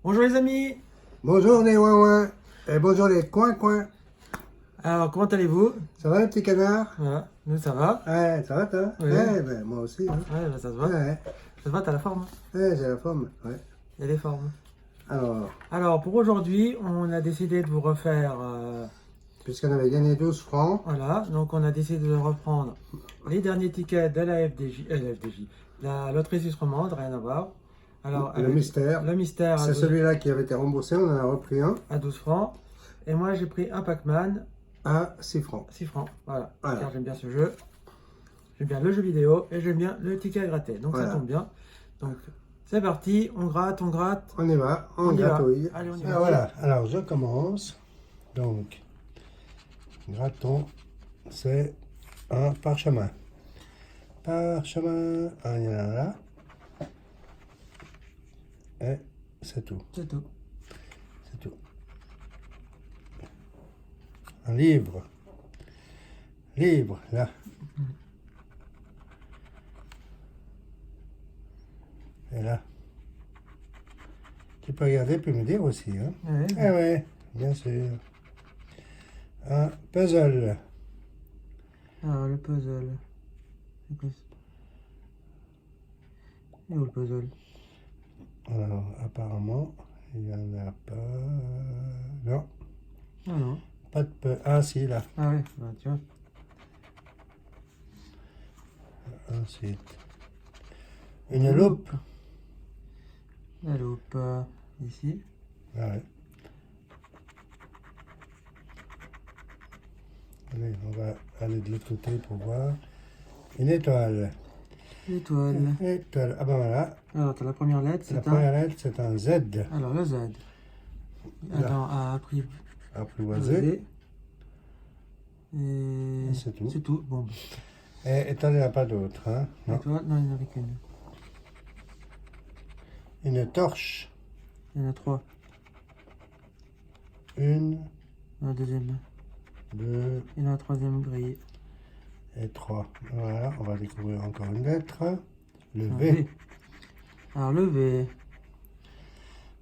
Bonjour les amis. Bonjour les ouin et bonjour les coins. Alors comment allez-vous? Ça va le petit canard? Voilà, nous ça va. Ouais, ça va toi? Oui. Ouais, ben, moi aussi. Hein. Ouais, bah, ça se voit. Ouais, Ça se voit, t'as la forme. ouais, j'ai la forme. Ouais. Il y a des formes. Alors, Alors pour aujourd'hui, on a décidé de vous refaire. puisqu'on avait gagné 12 francs, Voilà, donc on a décidé de reprendre les derniers tickets de la FDJ, la loterie suisse romande, rien à voir. Alors le avec mystère, le mystère c'est celui-là qui avait été remboursé, on en a repris un à 12 francs. Et moi j'ai pris un Pac-Man à 6 francs. 6 francs. Voilà. Voilà. Car j'aime bien ce jeu. J'aime bien le jeu vidéo et j'aime bien le ticket à gratter. Donc Voilà. ça tombe bien. Donc c'est parti, on gratte. On y va, on y va. gratouille. Allez, on y Ah, va. voilà, alors je commence. Donc, grattons, c'est un parchemin. Parchemin, il y en a là. Et c'est tout. C'est tout. C'est tout. Un livre. Livre, là. Et là. Tu peux regarder puis me dire aussi. Hein? Ouais. Ah ouais, bien sûr. Un puzzle. Alors le puzzle. C'est quoi ça? Et où le puzzle? Alors, apparemment, il n'y en a pas. Non, Ah non. pas de puzzle. Ah si, là. Ah ouais, bah, tu vois. Ensuite, une loupe. La loupe ici. Ah ouais. Allez, on va aller de l'autre côté pour voir. Une étoile. L'étoile. Étoile. Ah ben voilà. Alors t'as la première lettre, La c'est première un. lettre, c'est un Z. Alors le Z. Attends, A Apprivoisé. Et C'est tout. c'est tout. Bon. Et étoile, il n'y en a pas d'autre. Hein? Non. Étoile, non, il n'y en avait qu'une. Une torche. Il y en a trois. Une, La deuxième. deux Et la troisième grille. et trois. Voilà, on va découvrir encore une lettre. Le Un V. Alors le V.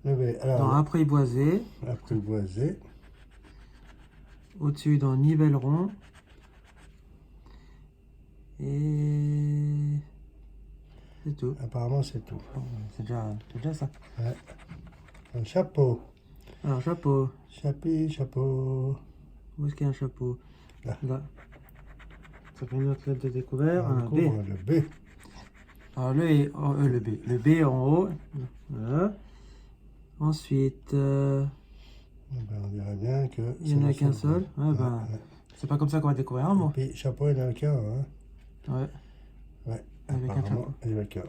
Le V. Dans Alors, apprivoisé. apprivoisé. Au-dessus dans nivellement. Et c'est tout. Apparemment, c'est tout. Bon, c'est déjà ça. Ouais. Un chapeau. Alors chapeau. Chapeau. Où est-ce qu'il y a un chapeau? Là. Ça fait une autre lettre de découvert. On Un B. découvre le B. Alors le B. Le B en haut. Voilà. Ensuite, Ben, on dirait bien que il n'y en a qu'un seul. Ouais, Ouais, ben, ouais. c'est pas comme ça qu'on va découvrir un mot. Et puis, chapeau, il y en a qu'un. Hein? Ouais. Ouais, Avec un apparemment, chapeau. il y en a qu'un.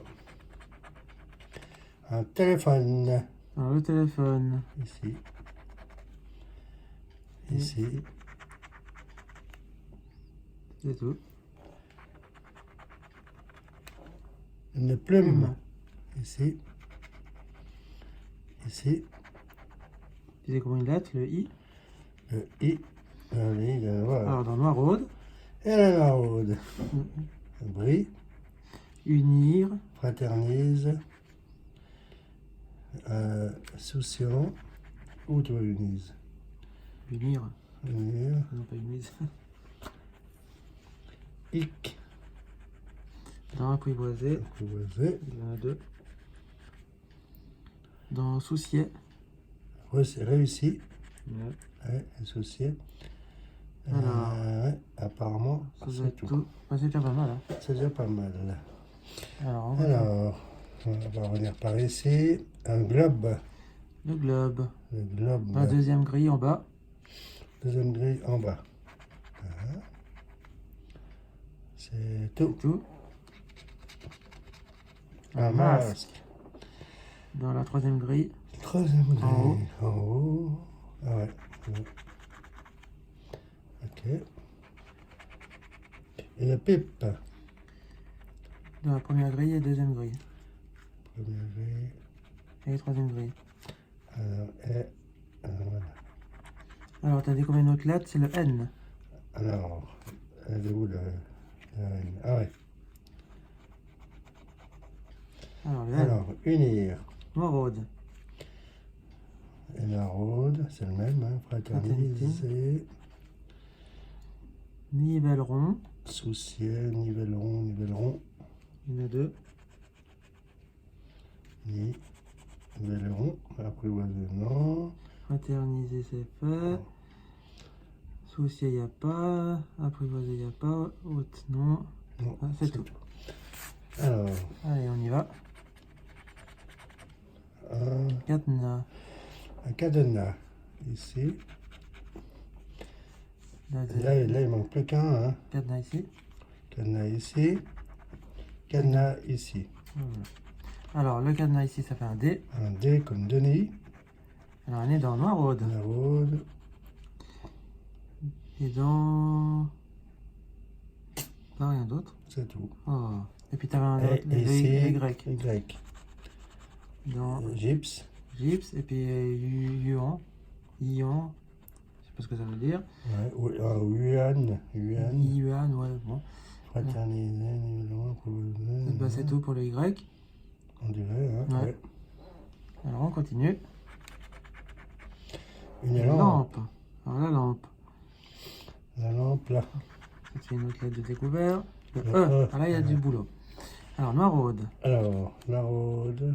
Un téléphone. Alors le téléphone. Ici. Et Ici. c'est tout. Une plume. Ici. Ici. Tu découvres une lettre, le I. Le I. Allez, il y en a, voilà. Alors dans noiraude. Et la maraude. Brie. Unir. Fraternise. Souciant. Où tu unise? Unir. Unir. Non, pas unise. Hic. Dans apprivoisé. Apprivoisé. Il y en a deux. Dans soucier. Réussi. Ouais. Ouais, associé. Alors. Ouais, apparemment, Ça doit c'est être tout. tout. Ouais, c'est déjà pas mal. Hein. C'est déjà pas mal. Alors, On va revenir par ici. Un globe. le globe. Le globe. Dans la deuxième grille en bas. Deuxième grille en bas. Voilà. C'est tout. Tout. Un masque. Dans la troisième grille. Troisième grille. En haut. En haut. Ah ouais. Ok. Une pipe. Dans la première grille et deuxième grille. Première grille. Et troisième grille. Voilà. Alors, tu as découvert une autre lettre, c'est le N. Alors, elle est où la N? Ah ouais. Alors, le N. Alors, unir. Maraude. Et la rôde, c'est le même, hein, fraterniser. Nivellement. Soucier, nivelleron, nivelleron. Il y en a deux. Nivelleron. Apprivoisement. Fraterniser, c'est fait. Soucier, il n'y a pas. Apprivoiser, il n'y a pas. Haute, non. Non, Ah, c'est tout. Alors, Allez, on y va. Cadenas. un cadenas. Ici. Là, Là, il manque plus qu'un. Hein. cadenas ici. Cadenas ici. Cadenas ici. Voilà. Alors, le cadenas ici, ça fait un D. Un D comme Denis. Alors, on est dans Noiraude. La rôde. Et dans... Pas rien d'autre. C'est tout. Oh. Et puis, tu avais un autre, Et ici, Y. Y. Dans Gypse. gypse. Et puis, yuan. Yuan. Je sais pas ce que ça veut dire. Ouais, Yuan. Yuan. Yuan, ouais, bon. Fraterniser, nivellement, Bah, c'est tout pour le Y. On dirait, hein. Ouais. Ouais. Alors, on continue. Une lampe. Alors, la lampe. La lampe, là. C'est une autre lettre de découvert. Le Le E. E. Ah, là, il y a du boulot. Alors, Noiraude. Alors, la rôde.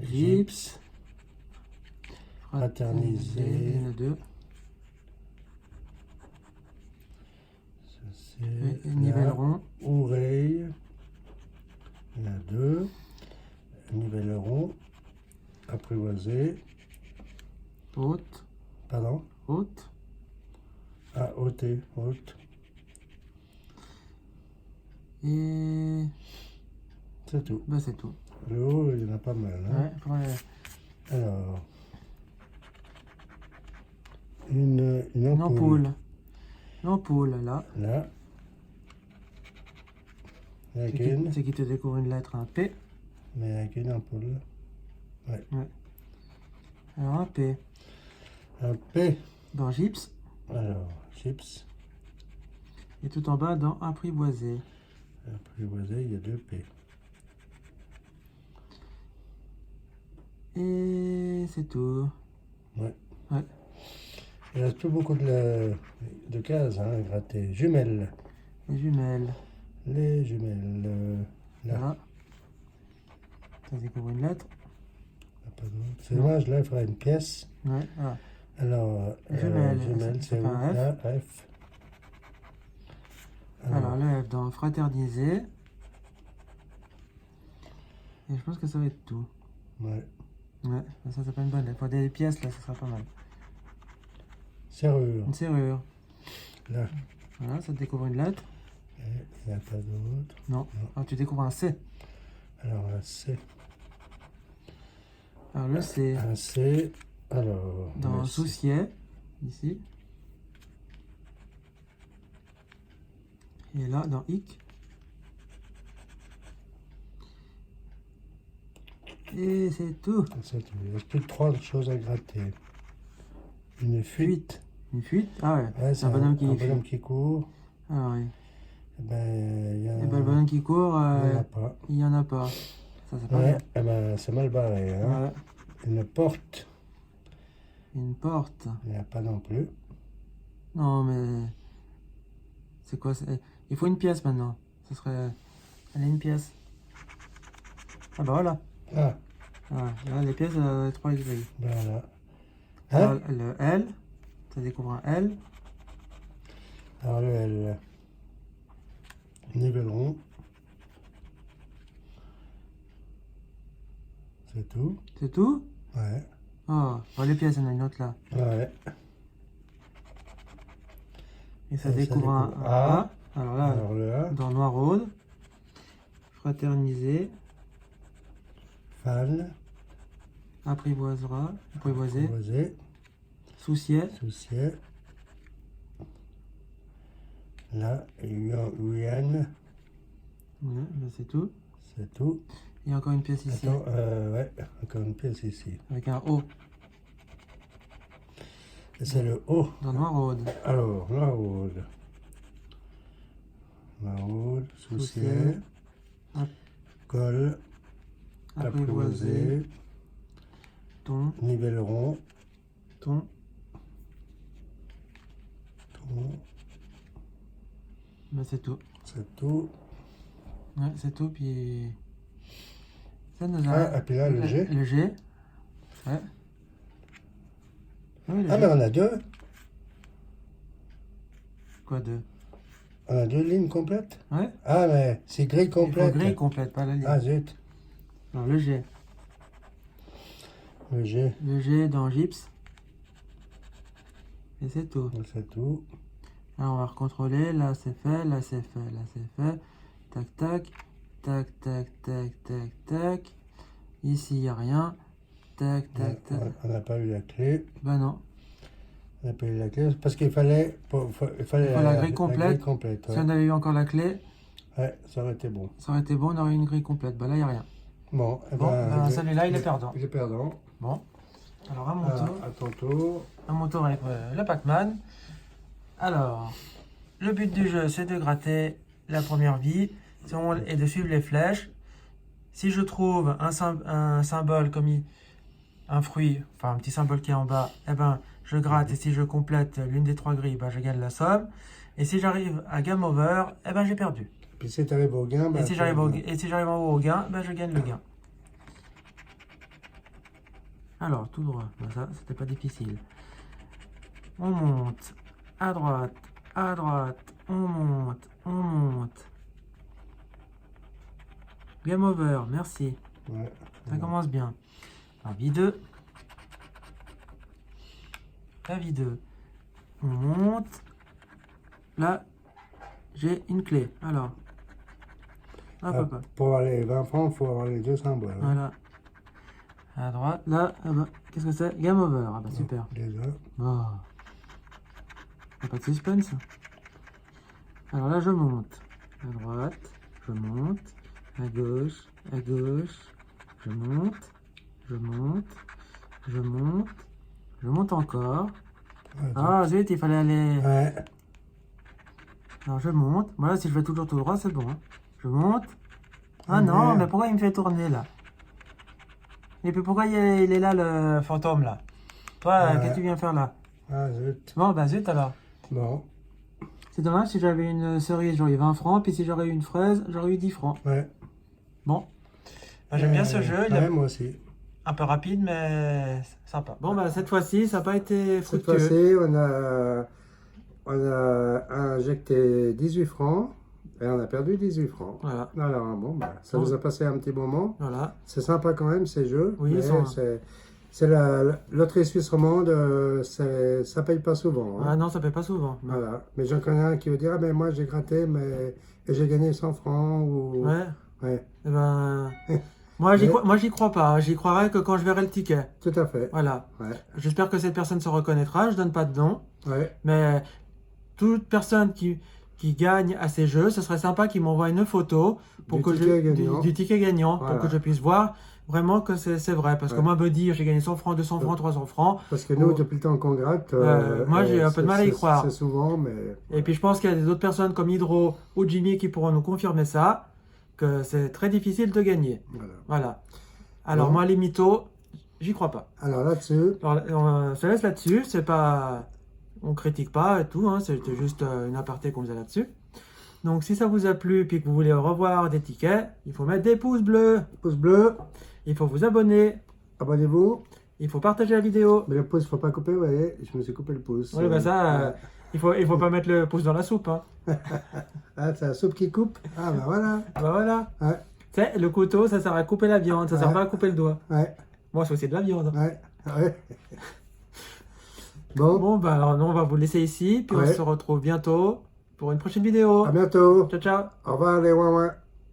Gypse. Fraterniser. Il y en a deux. C'est Nivelleron. oreille. Il y en a deux. Nivelleron. Apprivoiser. Haute. Pardon. Haute. Ah, ôter. Haute. Et... C'est tout. Bah, c'est tout. Le haut, il y en a pas mal. Hein. Ouais, pour le- Alors. Une Une ampoule. ampoule. L'ampoule, là. Là. Avec C'est une. qui te découvre une lettre, un P. Mais avec une ampoule. Alors, un P. Un P. Dans gypse. Alors, chips. Et tout en bas, dans apprivoiser. Apprivoiser, il y a deux P. Et c'est tout. Ouais. Ouais. Il reste plus beaucoup de cases hein, à gratter. Jumelles. Les jumelles. Les jumelles. Là. Là. Ça découvre une lettre. Il y a pas d'autre. C'est dommage, là, il faudrait une pièce. Ouais, voilà. Alors, Jumelles, jumelles, c'est c'est où? pas un F. Là, F. Alors, le F dans fraterniser. Et je pense que ça va être tout. Ouais. Ouais, ça c'est pas une bonne lettre. Pour des pièces, là, ça sera pas mal. Serrure. Une serrure. Là. Voilà, ça te découvre une lettre. Et il n'y a pas d'autre. Non. Ah, tu découvres un C. Alors, un C. Alors, le C. Un C. Alors. Dans le C. soucier, ici. Et là, dans hic. Et c'est tout. Ça, il reste plus que trois choses à gratter. Une fuite. Une fuite? Ah ouais, Ouais, c'est un bonhomme qui un fuit. bonhomme qui court. Ah oui. Eh ben, il y a... Et ben, le bonhomme qui court, il n'y en a pas. il n'y en a pas. Ça, c'est pas Ouais, bien. eh ben, c'est mal barré. Hein. Ouais. Une porte. Une porte. Il n'y a pas non plus. Non, mais... C'est quoi? Il faut une pièce maintenant. Ce serait... Allez, une pièce. Ah bah voilà. Ah, Ah, là, les pièces, 3 Y. voilà. Alors, Hein? le L. Ça découvre un L. Alors le L. Nivelleron. C'est tout. C'est tout? Ouais. Oh, bon, les pièces, il y en a une autre là. Ouais. Et ça Et ça découvre un découvre A. A. Alors là, Alors le A. dans Noiraude. Fraterniser. Fan. Apprivoisera. Apprivoiser. Apprivoiser. Soucier. Soucier. Là, Yuan. Ouais, là, c'est tout. C'est tout. Il y a encore une pièce ici. Attends, ouais, encore une pièce ici. Avec un O. Et c'est le O. Dans Noiraude. Alors, la rôde. La rôde, soucier, Soucier. colle, Apprivoiser. apprivoiser, ton, Nivelleron. ton. Ben, c'est tout. C'est tout. Ouais, c'est tout. Puis ça nous a. Ah, et puis là, le G. Le G. Ouais. Oui, le Ah, G. mais on a deux. Quoi, deux? On a deux lignes complètes. Ouais. Ah, mais c'est gris Il faut complète. gris complète, pas la ligne. Ah, zut. Non, le G. Le G. Le G dans gypse. Et c'est tout. C'est tout. Alors on va recontrôler. Là c'est fait, là c'est fait, là c'est fait. Tac, tac. Tac, tac, tac, tac, tac. Ici il n'y a rien. Tac, tac, tac. On n'a pas eu la clé. Ben non. On n'a pas eu la clé parce qu'il fallait, il fallait la grille complète. complète, Si ouais. on avait eu encore la clé, Ouais, ça aurait été bon. ça aurait été bon, on aurait eu une grille complète. Ben là il n'y a rien. Bon, eh Bon, ben, celui-là il est perdant. Il est perdant. Bon. Alors à mon Ah, tour. à ton tour. À mon tour avec le Pac-Man. Alors, le but du jeu, c'est de gratter la première vie et de suivre les flèches. Si je trouve un symbole comme un fruit, enfin un petit symbole qui est en bas, eh ben, je gratte et si je complète l'une des trois grilles, ben, je gagne la somme. Et si j'arrive à Game Over, eh ben, j'ai perdu. Puis si tu arrives au gain, Et si j'arrive en haut au gain, ben, je gagne le gain. Alors, tout droit, ben, ça, c'était pas difficile. On monte à droite, on monte, on monte. Game over, merci. Ouais. Ça commence bien. Alors, vie 2. La vie 2. On monte. Là, j'ai une clé. Alors. Hop, hop, hop. Pour avoir les 20 francs, il faut avoir les deux symboles. Hein. Voilà. À droite. Là, ah bah, qu'est-ce que c'est? Game over. Ah bah super. Déjà. Oh. Y a pas de suspense. Alors là, je monte. À droite, je monte. À gauche, je monte. Je monte. Je monte. Je monte encore. Ouais, Ah zut, il fallait aller. ouais. Alors je monte. Voilà, si je vais toujours tout droit, c'est bon. Hein. Je monte. Ah Ouais. non, mais pourquoi il me fait tourner là? Et puis pourquoi il est là le fantôme là? Toi, Ouais. qu'est-ce que tu viens faire là? Ah, zut. Bon, bah zut alors. Bon. C'est dommage, si j'avais une cerise, j'aurais eu 20 francs. Puis si j'aurais eu une fraise, j'aurais eu 10 francs. Ouais. Bon. Bah, j'aime bien ce jeu. Il est Ouais, moi aussi. un peu rapide, mais sympa. Bon, bah cette fois-ci, ça n'a pas été Cette fructueux. fois-ci, on a injecté 18 francs et on a perdu 18 francs. Voilà. Alors, bon, bah, ça Bon. nous a passé un petit moment. Voilà. C'est sympa quand même, ces jeux. Oui, mais ils sont- c'est la loterie suisse romande, ça paye pas souvent. Hein. Ah non, ça fait pas souvent. Voilà. Mais j'en connais un qui veut dire, ah, mais moi j'ai gratté, mais et j'ai gagné 100 francs. Ou... Ouais. Ouais, Eh ben, moi, j'y crois pas. J'y croirai que quand je verrai le ticket. tout à fait. Voilà. Ouais, J'espère que cette personne se reconnaîtra. Je donne pas de nom. ouais, Mais toute personne qui gagne à ces jeux, ce serait sympa qu'il m'envoie une photo pour Du que ticket gagnant. du ticket gagnant Voilà. pour que je puisse voir vraiment que c'est vrai. Parce que Ouais. moi, me dire j'ai gagné 100 francs, 200 francs, 300 francs. parce que nous, Oh. depuis le temps qu'on gratte, Moi, j'ai un peu de mal à y croire. C'est souvent, mais Et puis je pense qu'il y a d'autres personnes comme Hydro ou Jimmy qui pourront nous confirmer ça, que c'est très difficile de gagner. voilà. Voilà. Alors Bon. moi, les mythos, j'y crois pas. Alors là-dessus, Alors, on se laisse là-dessus, c'est pas... On critique pas et tout, hein, c'était juste une aparté qu'on faisait là-dessus. Donc si ça vous a plu et que vous voulez revoir des tickets, il faut mettre des pouces bleus, pouce bleu, il faut vous abonner, abonnez-vous. il faut partager la vidéo. Mais le pouce, faut pas couper, vous voyez, je me suis coupé le pouce. Oui, bah ça, il faut pas mettre le pouce dans la soupe. Hein. Ah, c'est la soupe qui coupe. Ah, bah voilà. Bah voilà. Ouais, Tu sais, le couteau, ça sert à couper la viande, ça sert Ouais. pas à couper le doigt. ouais, Bon, c'est aussi de la viande. ouais, ouais. Bon, Bon, bah alors nous, on va vous laisser ici, puis on Ouais. se retrouve bientôt pour une prochaine vidéo. à bientôt. Ciao, ciao. Au revoir les ouin